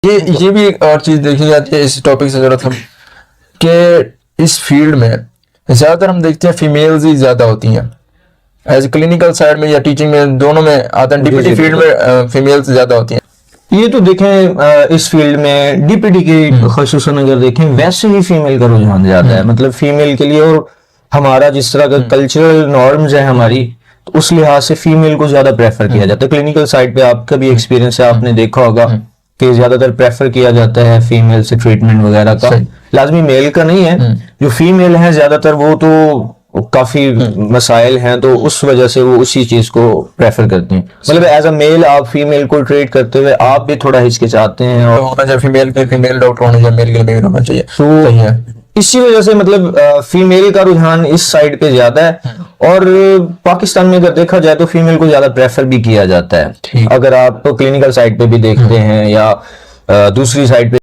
ये भी एक और चीज देखी जाती है इस टॉपिक से जरूरत हम कि इस फील्ड में ज्यादातर हम देखते हैं फीमेल्स ही ज्यादा होती हैं एज क्लिनिकल साइड में या टीचिंग में, दोनों में आते हैं। डीपीटी फील्ड में फीमेल्स ज्यादा होती हैं। ये तो देखें इस फील्ड में डीपीटी की खसूसन अगर देखें वैसे ही फीमेल का रुझान ज्यादा है, मतलब फीमेल के लिए। और हमारा जिस तरह का कल्चरल नॉर्म्स है हमारी, तो उस लिहाज से फीमेल को ज्यादा प्रेफर किया जाता है। क्लिनिकल साइड पे आपका भी एक्सपीरियंस है, आपने देखा होगा कि ज्यादातर प्रेफर किया जाता है फीमेल से ट्रीटमेंट वगैरह का, लाजमी मेल का नहीं है। जो फीमेल है ज्यादातर वो तो काफी मसाइल हैं, तो उस वजह से वो उसी चीज को प्रेफर करते हैं। मतलब एज अ मेल आप फीमेल को ट्रीट करते हुए आप भी थोड़ा हिचकिचाते हैं, और होना चाहिए फीमेल के फीमेल डॉक्टर होने चाहिए, मेल के मेल होना चाहिए। तो सही है। इसी वजह से मतलब फीमेल का रुझान इस साइड पे ज्यादा है। और पाकिस्तान में अगर देखा जाए तो फीमेल को ज्यादा प्रेफर भी किया जाता है। अगर आप क्लिनिकल साइड पे भी देखते हैं या दूसरी साइड पे